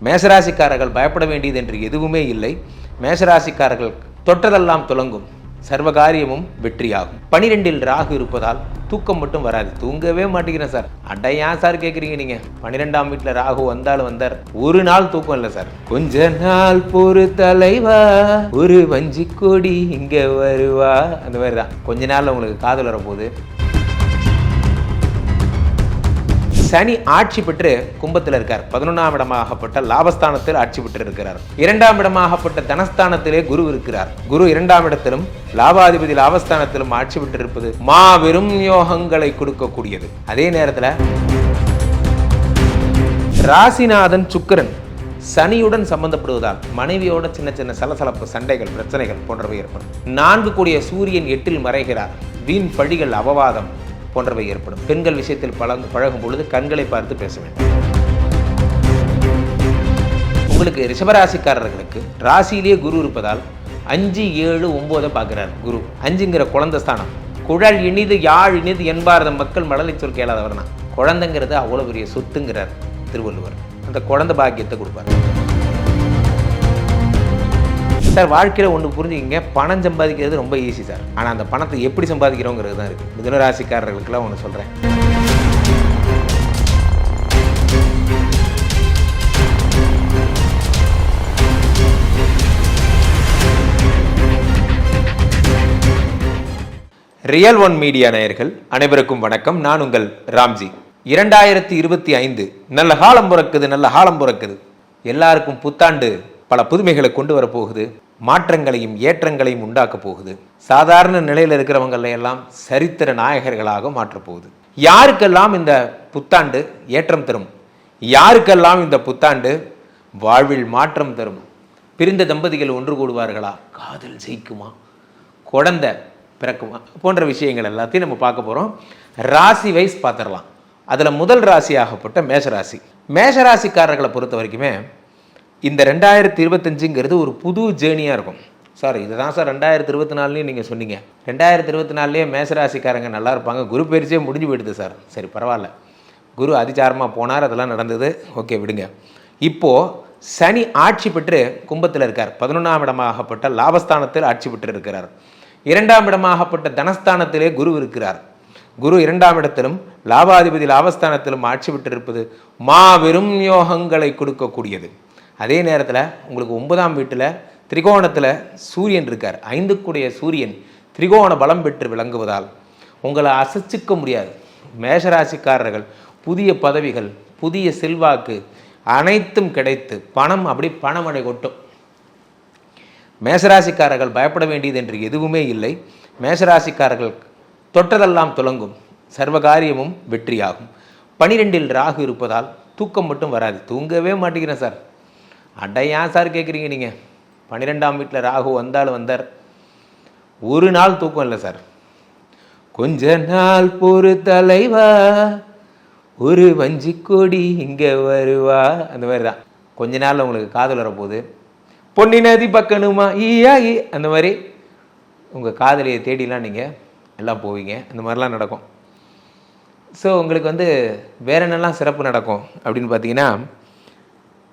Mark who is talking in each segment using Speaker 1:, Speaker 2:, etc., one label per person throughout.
Speaker 1: மேஷராசிக்காரர்கள் பயப்பட வேண்டியது என்று எதுவுமே இல்லை. மேஷராசிக்காரர்கள் தொட்டதெல்லாம் துலங்கும், சர்வகாரியமும் வெற்றியாகும். 12 ராகு இருப்பதால் தூக்கம் மட்டும் வராது. தூங்கவே மாட்டேங்கிறேன் சார். அடையா சார் கேட்குறீங்க நீங்க. 12ஆம் வீட்டில் ராகு வந்தாலும் வந்தார், ஒரு நாள் தூக்கம் இல்லை சார். கொஞ்ச நாள் பொறு தலைவா, ஒரு வஞ்சி கொடி இங்க வருவா, அந்த மாதிரி தான். கொஞ்ச நாள்ல உங்களுக்கு காதல் வரப்போகுது. சனி ஆட்சி பெற்று கும்பத்தில் இருக்கார். 11ஆம் இடமாகப்பட்ட லாபஸ்தானத்தில் ஆட்சி பெற்று இருக்கிறார். 2ஆம் இடமாகப்பட்ட தனஸ்தானத்திலே குரு இருக்கிறார். குரு 2ஆம் இடத்திலும் லாபாதிபதி லாபஸ்தானத்திலும் ஆட்சி பெற்று இருப்பது மாபெரும் யோகங்களை கொடுக்கக்கூடியது. அதே நேரத்தில் ராசிநாதன் சுக்கிரன் சனியுடன் சம்பந்தப்படுவதால் மனைவியோட சின்ன சின்ன சலசலப்பு, சண்டைகள், பிரச்சனைகள் போன்றவை ஏற்படும். 4 கூடிய சூரியன் 8இல் மறைகிறார். வீண் பழிகள், அபவாதம் போன்றவை ஏற்படும். பெண்கள் விஷயத்தில் பழகும் பொழுது கண்களை பார்த்து பேச வேண்டும். உங்களுக்கு ரிஷபராசிக்காரர்களுக்கு ராசியிலேயே குரு இருப்பதால் 5, 7, 9 பார்க்கிறார். குரு 5ங்கிற குழந்தை ஸ்தானம். குழல் இனிது யாழ் இனிது என்பார் மக்கள் மழலை சொல் கேளாதவர் தான். குழந்தைங்கிறது அவ்வளோ பெரிய சொத்துங்கிறார் திருவள்ளுவர். அந்த குழந்தை பாக்கியத்தை கொடுப்பார். சார், வாழ்க்கையில் ஒன்று புரிஞ்சுக்கிங்க, பணம் சம்பாதிக்கிறது ரொம்ப ஈஸி சார். ஆனால் அந்த பணத்தை எப்படி சம்பாதிக்கிறோங்கிறது தான் இருக்குது. மிதுன ராசிக்காரர்களுக்கெல்லாம் ஒன்று சொல்கிறேன். ரியல் ஒன் மீடியா நேயர்கள் அனைவருக்கும் வணக்கம். நான் உங்கள் ராம்ஜி. 2025 நல்ல காலம் பிறக்குது, நல்ல காலம் பிறக்குது. எல்லாருக்கும் புத்தாண்டு பல புதுமைகளை கொண்டு வரப்போகுது. மாற்றங்களையும் ஏற்றங்களையும் உண்டாக்க போகுது. சாதாரண நிலையில் இருக்கிறவங்களை எல்லாம் சரித்திர நாயகர்களாக மாற்றப் போகுது. யாருக்கெல்லாம் இந்த புத்தாண்டு ஏற்றம் தரும், யாருக்கெல்லாம் இந்த புத்தாண்டு வாழ்வில் மாற்றம் தரும், பிரிந்த தம்பதிகள் ஒன்று கூடுவார்களா, காதல் ஜெயிக்குமா, குழந்தை பிறக்குமா போன்ற விஷயங்கள் எல்லாத்தையும் நம்ம பார்க்க போகிறோம். ராசி வைஸ் பார்த்துடலாம். அதில் முதல் ராசியாகப்பட்ட மேஷராசி. மேஷராசிக்காரர்களை பொறுத்த வரைக்குமே இந்த 2025ங்கிறது ஒரு புது ஜேர்னியாக இருக்கும். சார், இதுதான் சார் 2024 நீங்கள் சொன்னீங்க. 2024 மேஷராசிக்காரங்க நல்லா இருப்பாங்க, குரு பயிற்சியே முடிஞ்சு போயிடுது சார். சரி, பரவாயில்ல, குரு அதிசாரமாக போனார், அதெல்லாம் நடந்தது, ஓகே விடுங்க. இப்போது சனி ஆட்சி பெற்று கும்பத்தில் இருக்கார். 11ஆம் இடமாகப்பட்ட லாபஸ்தானத்தில் ஆட்சி பெற்று இருக்கிறார். 2ஆம் இடமாகப்பட்ட தனஸ்தானத்திலே குரு இருக்கிறார். குரு 2ஆம் இடத்திலும் லாபாதிபதி லாபஸ்தானத்திலும் ஆட்சி பெற்று இருப்பது மாபெரும் யோகங்களை கொடுக்கக்கூடியது. அதே நேரத்தில் உங்களுக்கு 9ஆம் வீட்டில் திரிகோணத்தில் சூரியன் இருக்கார். 5 கூடிய சூரியன் திரிகோண பலம் பெற்று விளங்குவதால் உங்களை அசைச்சிக்க முடியாது. மேஷராசிக்காரர்கள் புதிய பதவிகள், புதிய செல்வாக்கு அனைத்தும் கிடைத்து பணம் அப்படி பணமழை கொட்டும். மேஷராசிக்காரர்கள் பயப்பட வேண்டியது என்று எதுவுமே இல்லை. மேஷராசிக்காரர்கள் தொட்டதெல்லாம் துலங்கும், சர்வகாரியமும் வெற்றியாகும். 12 ராகு இருப்பதால் தூக்கம் மட்டும் வராது. தூங்கவே மாட்டேங்கிறேன் சார். அடையா சார் கேட்குறீங்க நீங்கள். 12ஆம் வீட்டில் ராகு வந்தாலும் வந்தார், ஒரு நாள் தூக்கம் இல்லை சார். கொஞ்ச நாள் பொறு தலைவா, ஒரு வஞ்சி கொடி இங்க வருவா, அந்த மாதிரி தான். கொஞ்ச நாள் உங்களுக்கு காதல் வரப்போகுது. பொன்னி நதி பக்கணுமா ஈயா ஈ, அந்த மாதிரி உங்கள் காதலியை தேடிலாம் நீங்கள் எல்லாம் போவீங்க. அந்த மாதிரிலாம் நடக்கும். ஸோ உங்களுக்கு வேற என்னெல்லாம் சிறப்பு நடக்கும் அப்படின்னு பார்த்தீங்கன்னா,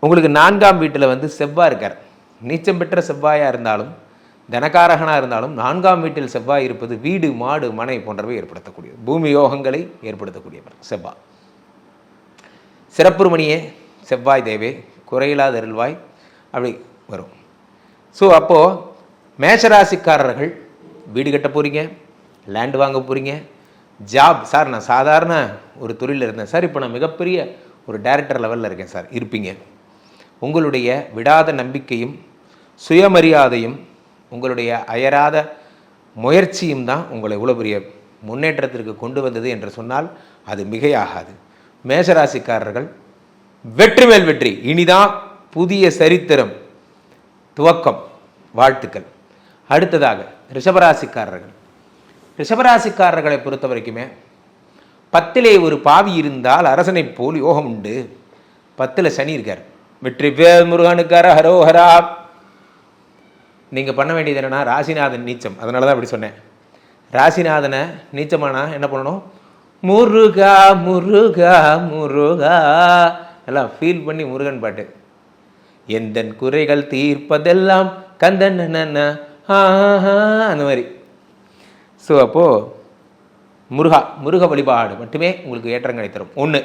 Speaker 1: உங்களுக்கு 4ஆம் வீட்டில் செவ்வாய் இருக்கார். நீச்சம் பெற்ற செவ்வாயாக இருந்தாலும், தனகாரகனாக இருந்தாலும், 4ஆம் வீட்டில் செவ்வாய் இருப்பது வீடு, மாடு, மனை போன்றவை ஏற்படுத்தக்கூடியது. பூமி யோகங்களை ஏற்படுத்தக்கூடியவர் செவ்வாய். சிறப்புமணியே செவ்வாய் தேவே, குறையில்லாத அருள்வாய், அப்படி வரும். ஸோ அப்போது மேஷராசிக்காரர்கள் வீடு கட்ட போகிறீங்க, லேண்டு வாங்க போகிறீங்க, ஜாப். சார், நான் சாதாரண ஒரு தொழிலில் இருந்தேன் சார், இப்போ நான் மிகப்பெரிய ஒரு டைரக்டர் லெவலில் இருக்கேன் சார், இருப்பீங்க. உங்களுடைய விடாத நம்பிக்கையும் சுயமரியாதையும் உங்களுடைய அயராத முயற்சியும் தான் உங்களை இவ்வளோ பெரிய முன்னேற்றத்திற்கு கொண்டு வந்தது என்று சொன்னால் அது மிகையாகாது. மேஷராசிக்காரர்கள் வெற்றி மேல் வெற்றி. இனிதான் புதிய சரித்திரம் துவக்கம். வாழ்த்துக்கள். அடுத்ததாக ரிஷபராசிக்காரர்கள். ரிஷபராசிக்காரர்களை பொறுத்த வரைக்குமே 10லே ஒரு பாவி இருந்தால் அரசனை போல் யோகம் உண்டு. 10ல் சனி இருக்கார். வெற்றி பேர் முருகனுக்கார ஹரோஹரா. நீங்கள் பண்ண வேண்டியது என்னென்னா, ராசிநாதன் நீச்சம், அதனால தான் அப்படி சொன்னேன். ராசிநாதனை நீச்சமானா என்ன பண்ணணும், முருகா முருகா முருகா எல்லாம் ஃபீல் பண்ணி முருகன் பாட்டு எந்தன் குறைகள் தீர்ப்பதெல்லாம் கந்தன் அந்த மாதிரி. ஸோ அப்போது முருக வழிபாடு மட்டுமே உங்களுக்கு ஏற்றங்களை தரும். ஒன்று.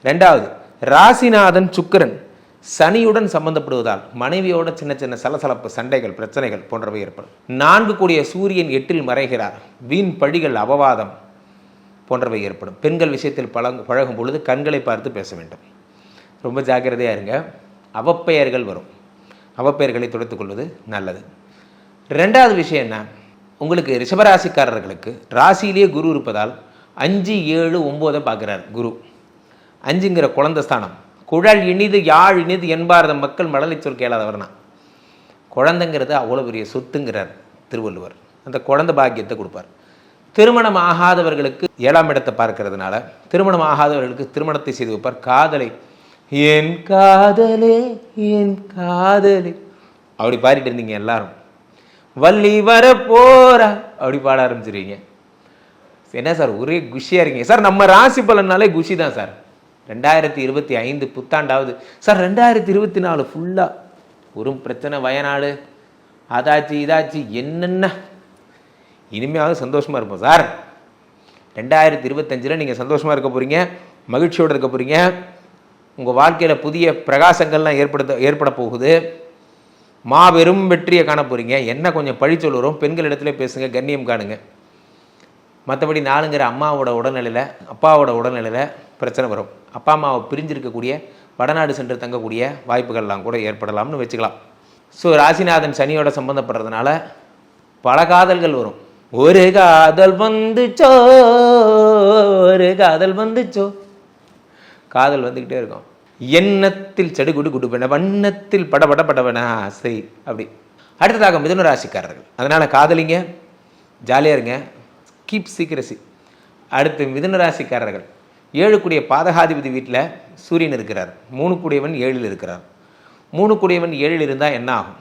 Speaker 1: ரெண்டாவது, ராசிநாதன் சுக்கிரன் சனியுடன் சம்பந்தப்படுவதால் மனைவியோட சின்ன சின்ன சலசலப்பு, சண்டைகள், பிரச்சனைகள் போன்றவை ஏற்படும். 4 கூடிய சூரியன் 8 மறைகிறார். வீண் பழிகள், அபவாதம் போன்றவை ஏற்படும். பெண்கள் விஷயத்தில் பழகும் பொழுது கண்களை பார்த்து பேச வேண்டும். ரொம்ப ஜாக்கிரதையாக இருங்க. அவப்பெயர்கள் வரும். அவப்பெயர்களை துடைத்துக் கொள்வது நல்லது. ரெண்டாவது விஷயம் என்ன, உங்களுக்கு ரிஷபராசிக்காரர்களுக்கு ராசியிலேயே குரு இருப்பதால் 5, 7, 9 பார்க்குறார் குரு. 5ங்கிற குழந்தை ஸ்தானம். குழல் இனிது யாழ் இனிது என்பார் மக்கள் மழலை சொல் கேளாதவர்னா. குழந்தைங்கிறது அவ்வளோ பெரிய சொத்துங்கிறார் திருவள்ளுவர். அந்த குழந்தை பாக்கியத்தை கொடுப்பார். திருமணம் ஆகாதவர்களுக்கு 7ஆம் இடத்தை பார்க்கறதுனால திருமணம் ஆகாதவர்களுக்கு திருமணத்தை செய்து வைப்பார். காதலை என் காதலே என் காதலே அப்படி பாடிட்டு இருந்தீங்க எல்லாரும். வள்ளி வர போறா அப்படி பாட ஆரம்பிச்சிருவீங்க. என்ன சார் ஒரே குஷியாக இருக்கீங்க சார்? நம்ம ராசி பலனாலே குஷி தான் சார். 2025 புத்தாண்டாவது சார். 2024 ஃபுல்லாக ஒரு பிரச்சனை, வயநாடு அதாச்சு இதாச்சு என்னென்ன. இனிமையாவது சந்தோஷமாக இருப்போம் சார். 2025 நீங்கள் சந்தோஷமாக இருக்க போகிறீங்க, மகிழ்ச்சியோடு இருக்க போகிறீங்க. உங்கள் வாழ்க்கையில் புதிய பிரகாசங்கள்லாம் ஏற்பட போகுது. மாபெரும் வெற்றியை காண போகிறீங்க. என்ன கொஞ்சம் பழிச்சொல் வரும், பெண்கள் இடத்துல பேசுங்க, கண்ணியம் காணுங்க. மற்றபடி 4ங்கிற அம்மாவோட உடல்நிலையில், அப்பாவோட உடல்நிலையில் பிரச்சனை வரும். அப்பா அம்மாவை பிரிஞ்சிருக்கக்கூடிய, வடநாடு சென்று தங்கக்கூடிய வாய்ப்புகள்லாம் கூட ஏற்படலாம்னு வச்சுக்கலாம். ஸோ ராசிநாதன் சனியோட சம்மந்தப்படுறதுனால பல காதல்கள் வரும். ஒரு காதல் வந்துச்சோ, ஒரு காதல் வந்துச்சோ, காதல் வந்துக்கிட்டே இருக்கும். எண்ணத்தில் செடுகுடு குடுபென, வண்ணத்தில் படபட படவன ஆசை அப்படி. அடுத்ததாக மிதுன ராசிக்காரர்கள். அதனால் காதலிங்க, ஜாலியாக இருங்க, கீப் சீக்கிரசி. அடுத்து மிதுன ராசிக்காரர்கள் 7 கூடிய பாதகாதிபதி வீட்டில் சூரியன் இருக்கிறார். 3 கூடியவன் 7ல் இருக்கிறார். 3 கூடியவன் 7ல் இருந்தால் என்ன ஆகும்?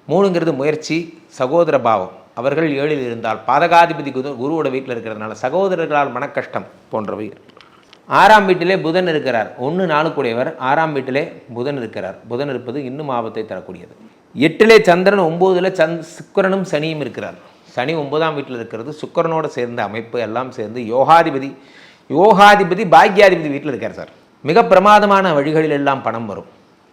Speaker 1: 3ங்கிறது முயற்சி, சகோதர பாவம். அவர்கள் 7ல் இருந்தால் பாதகாதிபதி குருவோட வீட்டில் இருக்கிறதுனால சகோதரர்களால் மனக்கஷ்டம் போன்றவை. 6ஆம் வீட்டிலே புதன் இருக்கிறார். 1, 4 கூடியவர் 6ஆம் வீட்டிலே புதன் இருக்கிறார். புதன் இருப்பது இன்னும் ஆபத்தை தரக்கூடியது. 8லே சந்திரன், 9ல் சுக்கிரனும் சனியும் இருக்கிறார். சனி 9ஆம் வீட்டில் இருக்கிறது. சுக்கிரனோடு சேர்ந்த அமைப்பு எல்லாம் சேர்ந்து யோகாதிபதி பாக்யாதிபதி வீட்டில் இருக்கார் சார். மிக பிரமாதமான வழிகளில் எல்லாம் பணம் வரும்.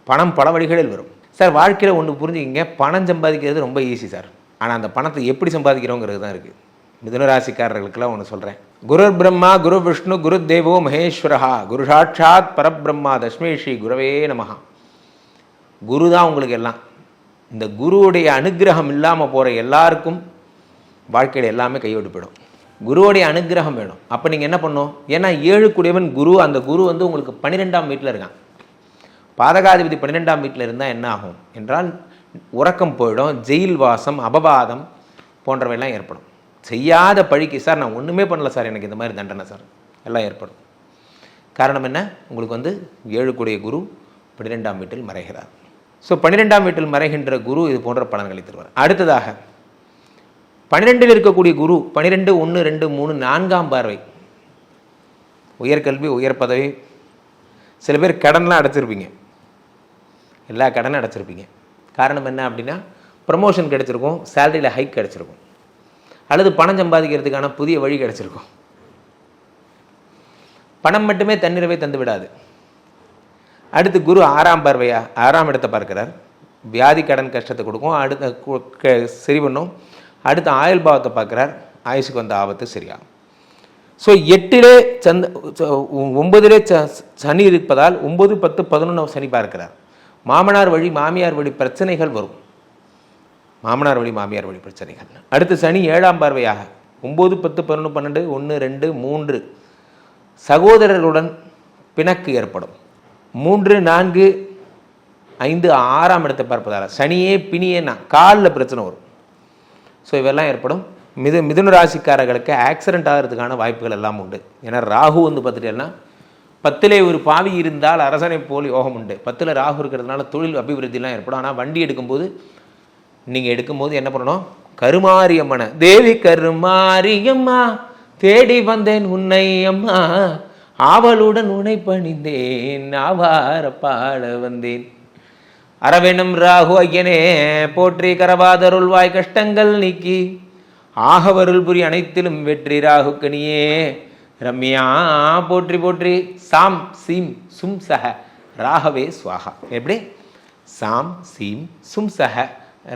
Speaker 1: பணம் பல வழிகளில் வரும் சார். வாழ்க்கையில் ஒன்று புரிஞ்சுக்கிங்க, பணம் சம்பாதிக்கிறது ரொம்ப ஈஸி சார். ஆனால் அந்த பணத்தை எப்படி சம்பாதிக்கிறோங்கிறது தான் இருக்குது. மிதுனராசிக்காரர்களுக்கெல்லாம் ஒன்று சொல்கிறேன். குரு பிரம்மா குரு விஷ்ணு குரு தேவோ மகேஸ்வரஹா குரு சாட்சாத் பரபிரம்மா தஸ்மை ஸ்ரீ குரவே நமஹா. குரு தான் உங்களுக்கு எல்லாம். இந்த குருவுடைய அனுகிரகம் இல்லாமல் போகிற எல்லாருக்கும் வாழ்க்கையில் எல்லாமே கையோடு போயிடும். குருவோடைய அனுகிரகம் வேணும். அப்போ நீங்கள் என்ன பண்ணணும்? ஏன்னா 7 கூடியவன் குரு. அந்த குரு உங்களுக்கு 12ஆம் வீட்டில் இருக்கான். பாதகாதிபதி 12ஆம் வீட்டில் இருந்தால் என்ன ஆகும் என்றால் உறக்கம் போயிடும், ஜெயில் வாசம், அபவாதம் போன்றவையெல்லாம் ஏற்படும். செய்யாத பழிக்கு சார் நான் ஒன்றுமே பண்ணல சார், எனக்கு இந்த மாதிரி தண்டனை சார் எல்லாம் ஏற்படும். காரணம் என்ன? உங்களுக்கு 7 கூடிய குரு 12ஆம் வீட்டில் மறைகிறார். ஸோ 12ஆம் வீட்டில் மறைகின்ற குரு இது போன்ற பலன்களை தருவார். அடுத்ததாக 12ல் இருக்கக்கூடிய குரு 12, 1, 2, 3 4ஆம் பார்வை. உயர்கல்வி, உயர் பதவி. சில பேர் கடன்லாம் அடைச்சிருப்பீங்க, எல்லா கடனும் அடைச்சிருப்பீங்க. காரணம் என்ன அப்படின்னா ப்ரமோஷன் கிடச்சிருக்கும், சேலரியில் ஹைக் கிடச்சிருக்கும், அல்லது பணம் சம்பாதிக்கிறதுக்கான புதிய வழி கிடச்சிருக்கும். பணம் மட்டுமே தன்னிறைவை தந்து விடாது. அடுத்து குரு 6ஆம் பார்வையா 6ஆம் இடத்தை பார்க்கிறார். வியாதி கடன் கஷ்டத்தை கொடுக்கும், அடுத்த சரி பண்ணும். அடுத்து ஆயுள் பாவத்தை பார்க்குறார், ஆயுசுக்கு வந்த ஆபத்து சரியாகும். ஸோ 8லே 9லே சனி இருப்பதால் 9, 10, 11 சனி பார்க்கிறார். மாமனார் வழி மாமியார் வழி பிரச்சனைகள் வரும். மாமனார் வழி மாமியார் வழி பிரச்சனைகள். அடுத்து சனி 7ஆம் பார்வையாக 9, 10, 11, 12, 1, 2, 3 சகோதரர்களுடன் பிணக்கு ஏற்படும். 3, 4, 5, 6ஆம் இடத்தை பார்ப்பதால் சனியே பிணியே காலில் பிரச்சனை வரும். ஸோ இவெல்லாம் ஏற்படும். மிதுன ராசிக்காரர்களுக்கு ஆக்சிடென்ட் ஆகிறதுக்கான வாய்ப்புகள் எல்லாம் உண்டு. ஏன்னா ராகு பார்த்துட்டேன்னா 10லே ஒரு பாவி இருந்தால் அரசனை போல் யோகம் உண்டு. 10ல் ராகு இருக்கிறதுனால தொழில் அபிவிருத்திலாம் ஏற்படும். ஆனால் வண்டி நீங்கள் எடுக்கும்போது என்ன பண்ணணும்? கருமாரியம்மனை, தேவி கருமாரியம்மா தேடி வந்தேன் உன்னை அம்மா, ஆவலுடன் உன்னை பணிந்தேன், ஆவார பாட வந்தேன். அரவேணும் ராகு ஐயனே போற்றி, கரவாதருள்வாய் கஷ்டங்கள் நீக்கி, ஆகவருள் புரி அனைத்திலும் வெற்றி, ராகுக்கணியே ரம்யா போற்றி போற்றி. சாம் சீம் சும் சஹ ராகவே ஸ்வாகா. எப்படி? சாம் சீம் சும் சஹ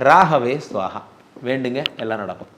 Speaker 1: ராகவே ஸ்வாகா. வேண்டுங்க, எல்லாம் நடக்கும்.